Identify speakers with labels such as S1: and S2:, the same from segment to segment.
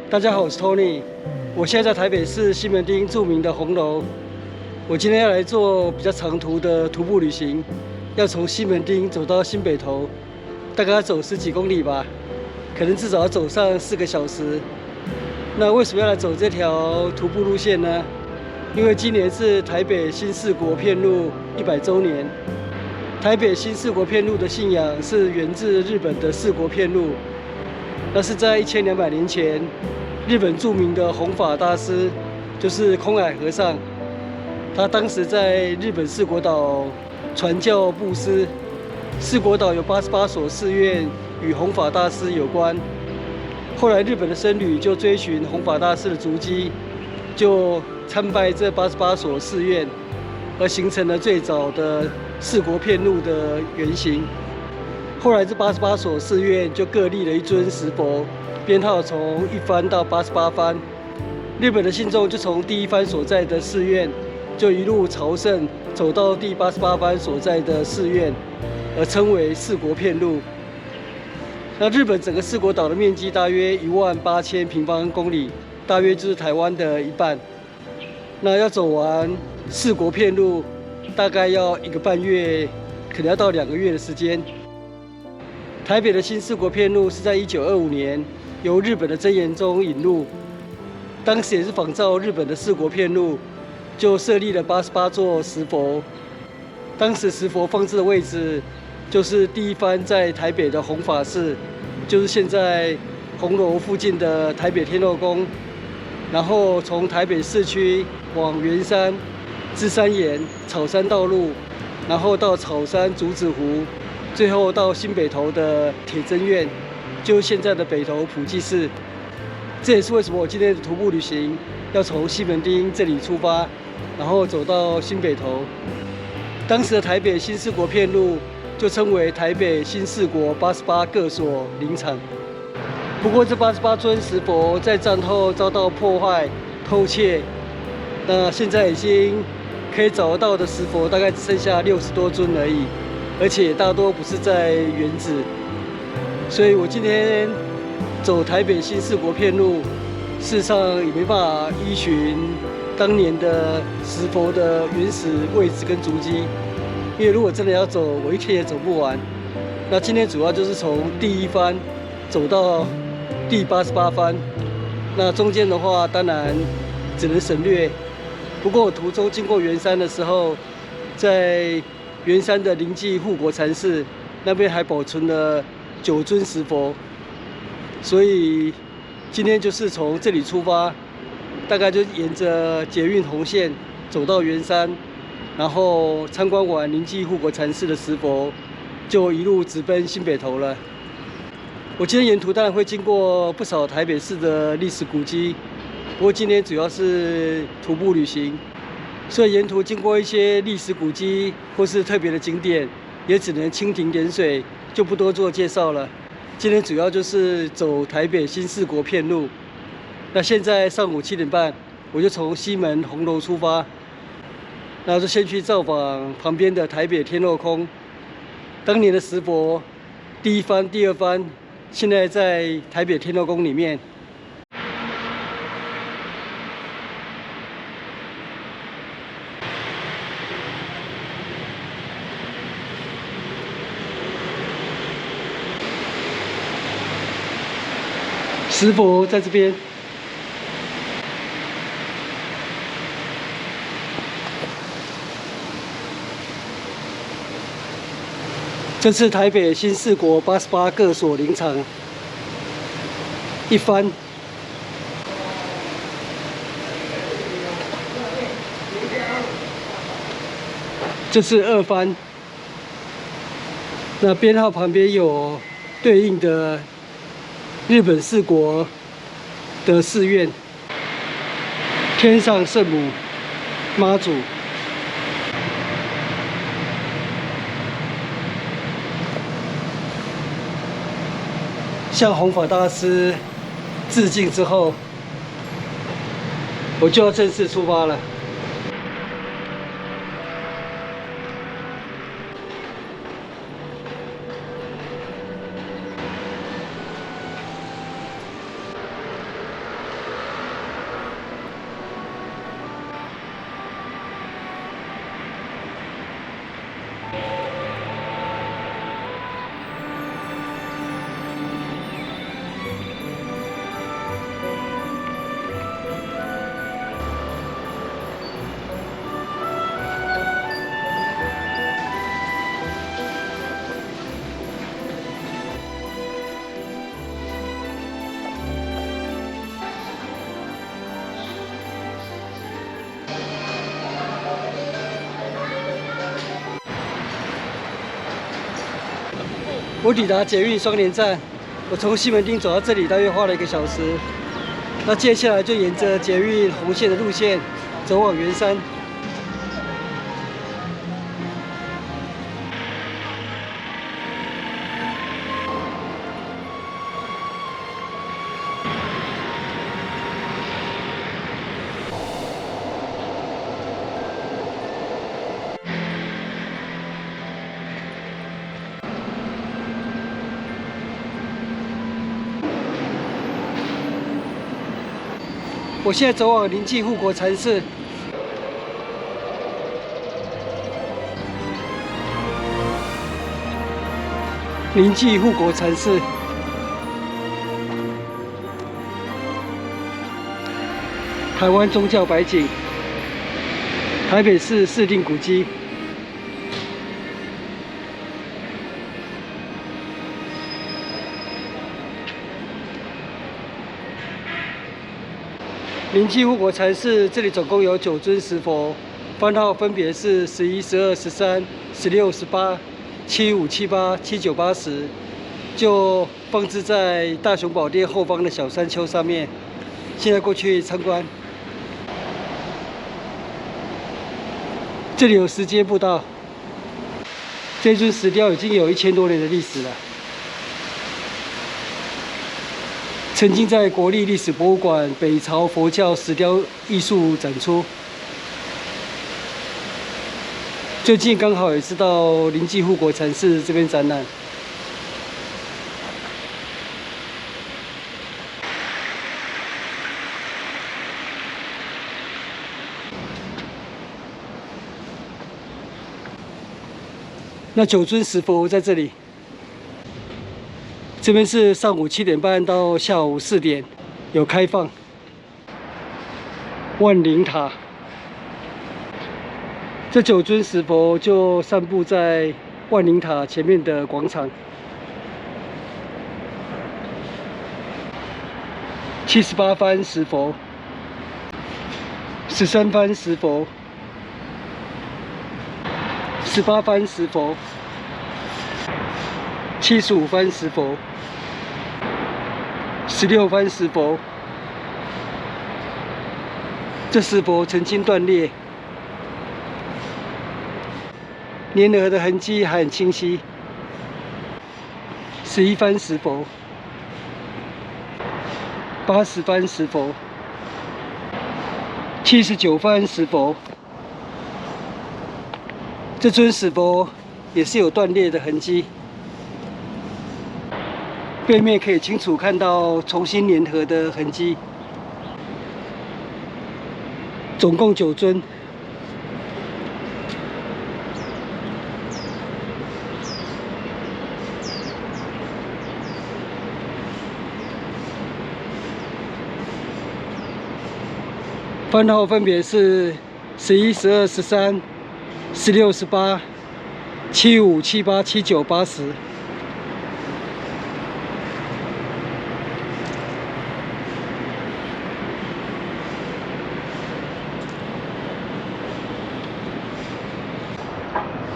S1: 大家好，我是 Tony， 我现在在台北市西门町著名的红楼。我今天要来做比较长途的徒步旅行，要从西门町走到新北投，大概要走10几公里吧，可能至少要走上4个小时。那为什么要来走这条徒步路线呢？因为今年是台北新四国遍路100周年。台北新四国遍路的信仰是源自日本的四国遍路，那是在1200年前，日本著名的弘法大师就是空海和尚，他当时在日本四国岛传教布施。四国岛有88所寺院与弘法大师有关。后来日本的僧侣就追寻弘法大师的足迹，就参拜这88所寺院，而形成了最早的四国遍路的原型。后来这88所寺院就各立了一尊石佛，编号从1番到88番。日本的信众就从第1番所在的寺院，就一路朝圣，走到第88番所在的寺院，而称为四国遍路。那日本整个四国岛的面积大约18000平方公里，大约就是台湾的一半。那要走完四国遍路，大概要1个半月，可能要到2个月的时间。台北的新四国遍路是在1925年由日本的真言宗引入，当时也是仿照日本的四国遍路，就设立了88座石佛。当时石佛放置的位置，就是第1番在台北的弘法寺，就是现在红楼附近的台北天后宫。然后从台北市区往圆山、芝山岩、草山道路，然后到草山竹子湖，最后到新北投的铁真院，就是现在的北投普济寺。这也是为什么我今天的徒步旅行要从西门町这里出发，然后走到新北投。当时的台北新四国遍路就称为台北新四国88各所灵场。不过这88尊石佛在战后遭到破坏、偷窃，那现在已经可以找得到的石佛大概只剩下60多尊而已，而且大多不是在原址。所以我今天走台北新四国遍路，事实上也没办法依循当年的石佛的原始位置跟足迹，因为如果真的要走，我一天也走不完。那今天主要就是从第1番走到第88番，那中间的话当然只能省略。不过我途中经过圆山的时候，在圆山的灵济护国禅寺那边还保存了9尊石佛，所以今天就是从这里出发，大概就沿着捷运红线走到圆山，然后参观完灵济护国禅寺的石佛，就一路直奔新北投了。我今天沿途当然会经过不少台北市的历史古迹，不过今天主要是徒步旅行，所以沿途经过一些历史古迹或是特别的景点，也只能蜻蜓点水，就不多做介绍了。今天主要就是走台北新四国遍路。那现在上午7点半，我就从西门红楼出发，那就先去造访旁边的台北天后宫。当年的石佛第1番、第2番，现在在台北天后宫里面。石佛在这边。这次台北新四国88各所灵场1番，这是2番。那编号旁边有对应的日本四国的寺院，天上圣母、妈祖。向弘法大师致敬之后，我就要正式出发了。我抵达捷运双连站，我从西门町走到这里大约花了1个小时。那接下来就沿着捷运红线的路线走往圆山。我现在走往临济护国禅寺。临济护国禅寺，台湾宗教百景，台北市市定古迹。临济护国禅寺这里总共有9尊石佛，番号分别是11、12、13、16、18、75、78、79、80，就放置在大雄宝殿后方的小山丘上面。现在过去参观。这里有石阶步道，这尊石雕已经有1000多年的历史了。 曾经在国立历史博物馆北朝佛教石雕艺术展出，最近刚好也是到临济护国禅寺这边展览。那9尊石佛在这里。 这边是上午7点半到下午4点有开放。万灵塔，这9尊石佛就散布在万灵塔前面的广场。78番石佛，13番石佛，18番石佛，75番石佛。 16番石佛，这石佛曾经断裂，粘合的痕迹还很清晰。11番石佛，80番石佛，79番石佛，这尊石佛也是有断裂的痕迹。 背面可以清楚看到重新粘合的痕迹，总共9尊。番号分别是11、12、13、16、18、75、78、79、80。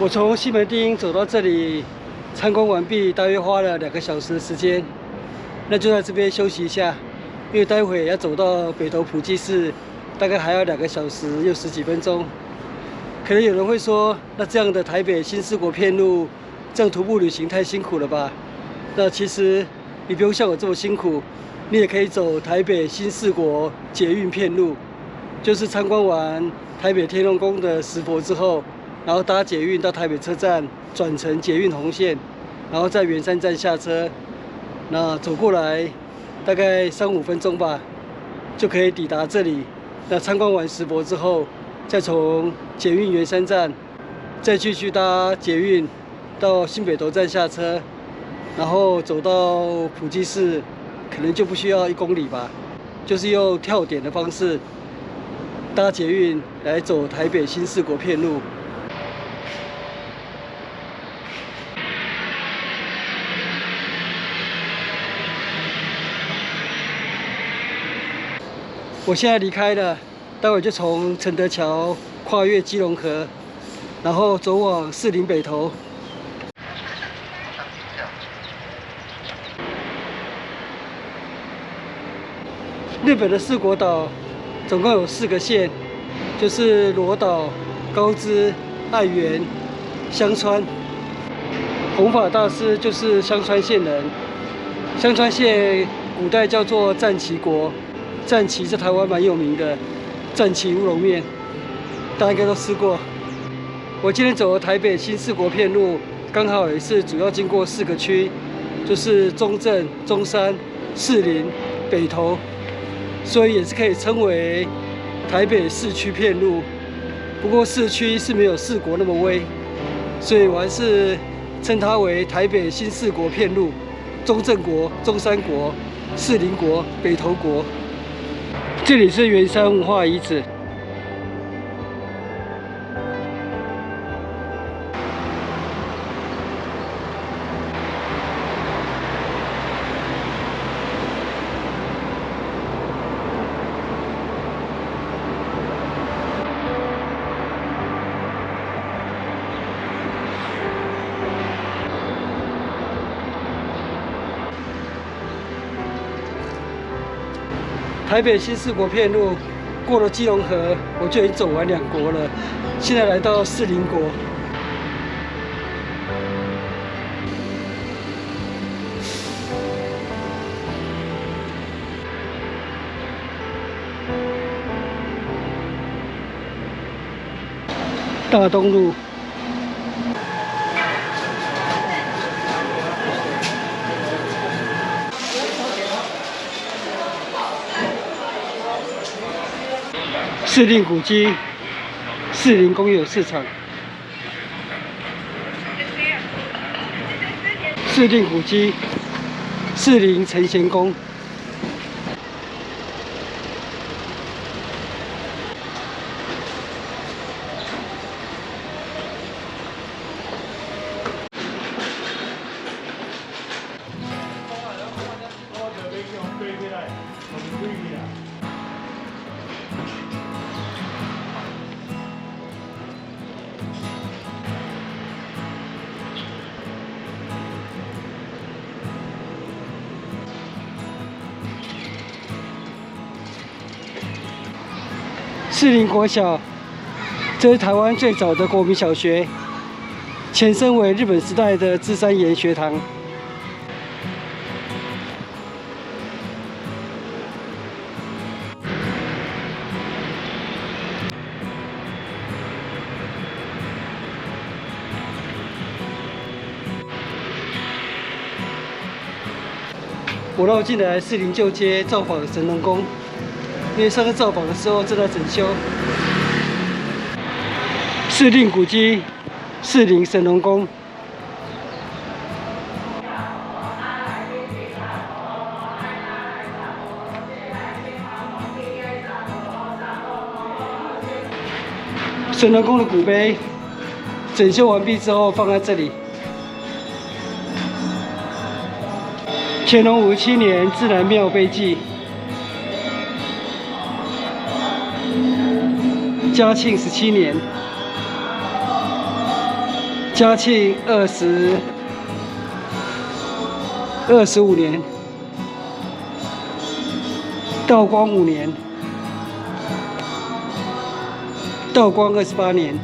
S1: 我从西门町走到这里，参观完毕，大约花了2个小时的时间。那就在这边休息一下，因为待会要走到北投普济寺，大概还要2个小时又10几分钟。可能有人会说，那这样的台北新四国片路，这样徒步旅行太辛苦了吧？那其实你不用像我这么辛苦，你也可以走台北新四国捷运片路，就是参观完台北天龙宫的石佛之后。 然后搭捷运到台北车站，转乘捷运红线，然后在圆山站下车，那走过来大概3、5分钟吧，就可以抵达这里。那参观完石佛之后，再从捷运圆山站，再继续搭捷运到新北投站下车，然后走到普济寺，可能就不需要1公里吧，就是用跳点的方式搭捷运来走台北新四国片路。 我现在离开了，待会就从承德桥跨越基隆河，然后走往士林北投。日本的四国岛总共有4个县，就是罗岛、高知、爱媛、香川。弘法大师就是香川县人。香川县古代叫做战旗国，战旗在台湾蛮有名的，战旗乌龙面，大家应该都吃过。我今天走的台北新四国片路，刚好也是主要经过4个区，就是中正、中山、士林、北投，所以也是可以称为台北市区片路。不过市区是没有四国那么威，所以我还是称它为台北新四国片路：中正国、中山国、士林国、北投国。这里是圆山文化遗址。台北新四国片路过了基隆河，我就已经走完2国了。现在来到士林国，大东路。士林古迹，士林公有市场。士林古迹，士林承贤宫。士林国小，这是台湾最早的国民小学，前身为日本时代的芝山岩学堂。我绕进来士林旧街造访神农宫。因为上次造访的时候正在整修。士林古迹，士林神农宫。神农宫的古碑整修完毕之后放在这里。乾隆57年自然庙碑记。嘉庆17年，嘉庆25年，道光5年，道光28年。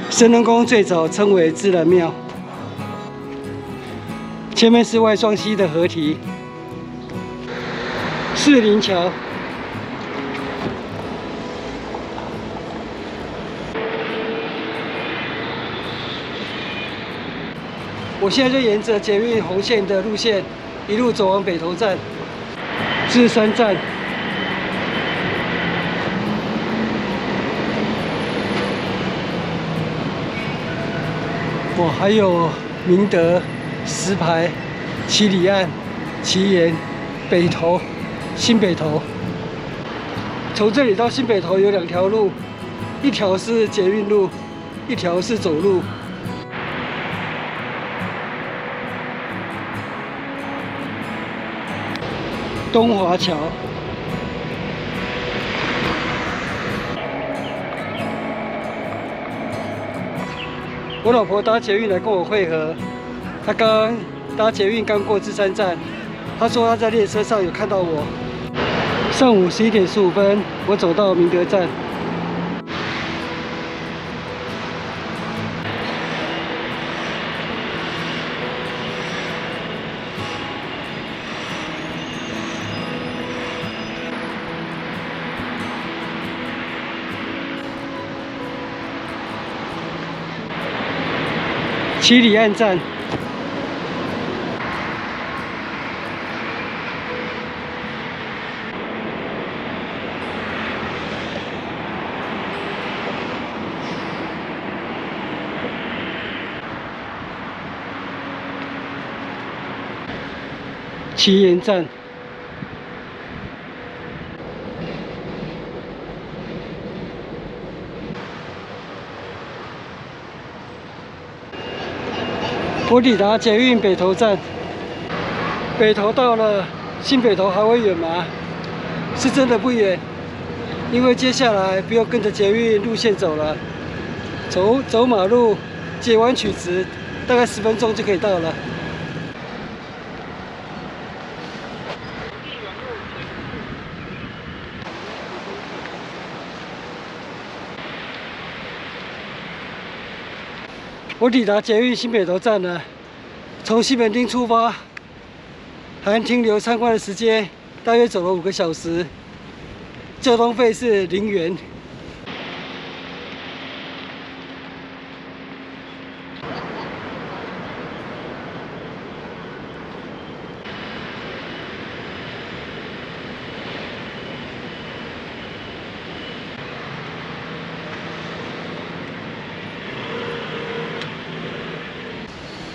S1: 神农宫最早称为自然庙，前面是外双溪的河堤。士林桥，我现在就沿着捷运红线的路线，一路走往北投站、芝山站。哇，还有明德、石牌、七里岸、奇岩、北投。新北投，从这里到新北投有2条路，一条是捷运路，一条是走路。东华桥，我老婆搭捷运来跟我会合，她刚刚搭捷运刚过芝山站，他说他在列车上有看到我。上午11点15分，我走到明德站。七里岸站。奇岩站。我抵达捷运北投站，北投到了，新北投还会远吗？是真的不远，因为接下来不用跟着捷运路线走了，走马路，截弯取直，大概10分钟就可以到了。我抵达捷运新北投站了，从西门町出发，含停留参观的时间，大约走了5个小时，交通费是0元。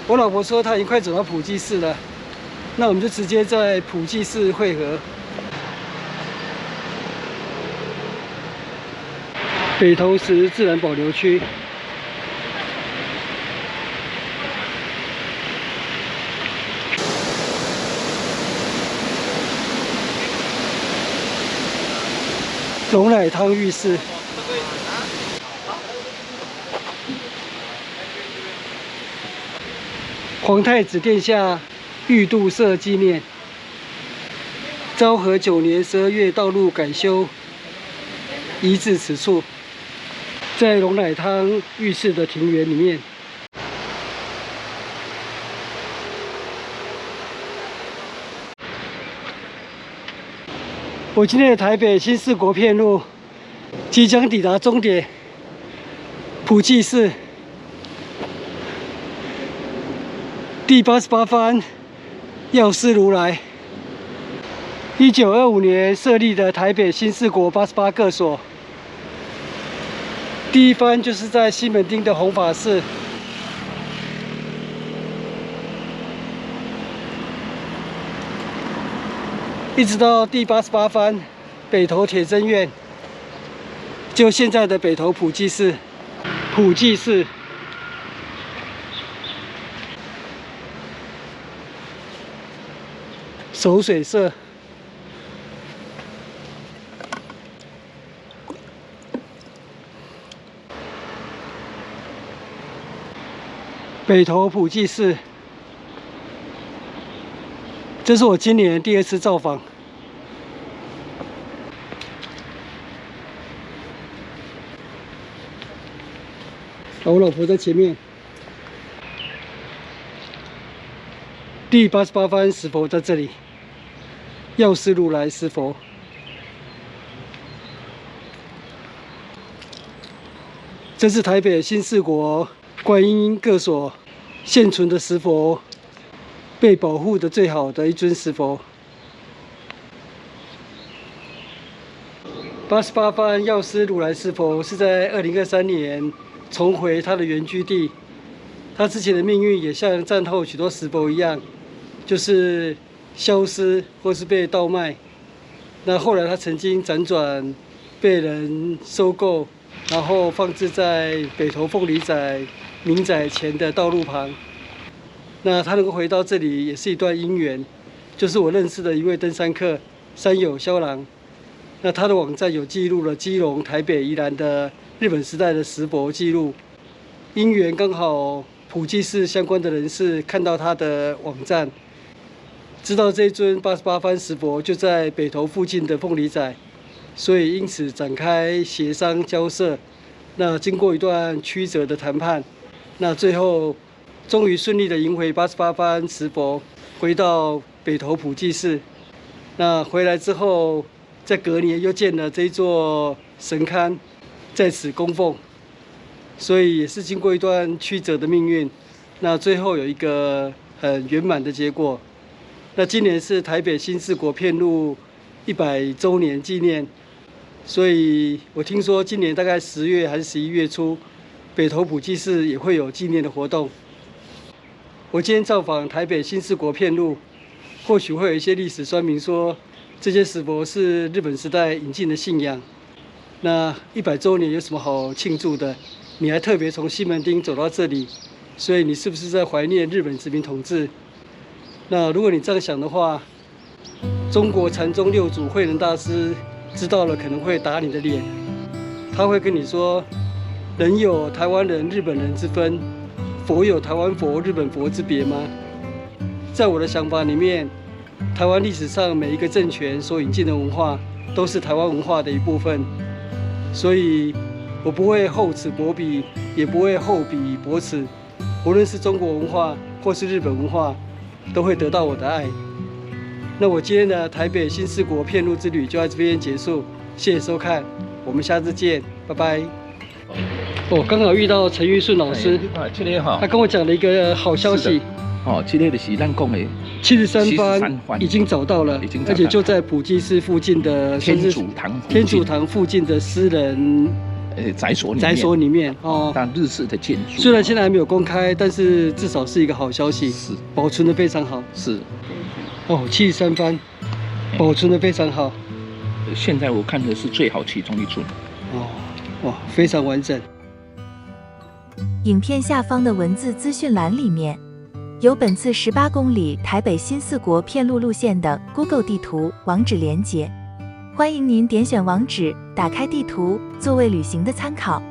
S1: 我老婆说她已经快走到普济寺了，那我们就直接在普济寺汇合。北投石自然保留区。龙乃汤浴室。皇太子殿下御度社纪念。昭和9年12月道路改修，移至此处，在龙乃汤浴室的庭园里面。我今天的台北新四国片路即将抵达终点普济寺。第88番药师如来，1925年设立的台北新四国88个所。第一番就是在西门町的弘法寺，一直到第88番北投铁真院，就现在的北投普济寺。普济寺。守水社。北投普济寺，这是我今年第2次造访。我老婆在前面。第88番石佛在这里。药师如来石佛。这是台北新四国观音各所现存的石佛，被保护的最好的一尊石佛。88番药师如来石佛是在2023年重回他的原居地。他之前的命运也像战后许多石佛一样，就是消失或是被盗卖。那后来他曾经辗转被人收购，然后放置在北投凤梨仔民宅前的道路旁。那他能够回到这里，也是一段因缘，就是我认识的一位登山客山友肖郎。那他的网站有记录了基隆、台北、宜兰的日本时代的石佛记录。因缘刚好普济寺相关的人士看到他的网站，知道这尊88幡石佛就在北投附近的凤梨仔，所以因此展开协商交涉。那经过一段曲折的谈判，那最后终于顺利的迎回88幡石佛，回到北投普济寺。那回来之后，在隔年又建了这一座神龛，在此供奉。所以也是经过一段曲折的命运，那最后有一个很圆满的结果。那今年是台北新四国遍路100周年纪念，所以我听说今年大概10月还是11月初，北投普济寺也会有纪念的活动。我今天造访台北新四国遍路，或许会有一些历史酸民说，这些石佛是日本时代引进的信仰，那100周年有什么好庆祝的？你还特别从西门町走到这里，所以你是不是在怀念日本殖民统治？那如果你这样想的话，中国禅宗六祖慧能大师知道了可能会打你的脸。他会跟你说，人有台湾人、日本人之分，佛有台湾佛、日本佛之别吗？在我的想法里面，台湾历史上每一个政权所引进的文化，都是台湾文化的一部分，所以我不会厚此薄彼，也不会厚彼薄此。无论是中国文化或是日本文化，都会得到我的爱。那我今天的台北新四国遍路之旅就在这边结束，谢谢收看，我们下次见，拜拜。刚好遇到陈玉顺老师，他跟我讲了一个好消息。
S2: 这个就是咱讲的
S1: 73幡已经找到了，而且就在普济寺附近的天主堂附近的私人
S2: 宅
S1: 所里面
S2: 但日式的建筑，
S1: 虽然现在还没有公开，但是至少是一个好消息，
S2: 是
S1: 保存的非常好。
S2: 是
S1: 73幡保存的非常好。
S2: 现在我看的是最好其中一尊。
S1: 哇，非常完整。
S3: 影片下方的文字资讯栏里面有本次18公里台北新四国遍路路线的 Google 地图网址连结，欢迎您点选网址，打开地图作为旅行的参考。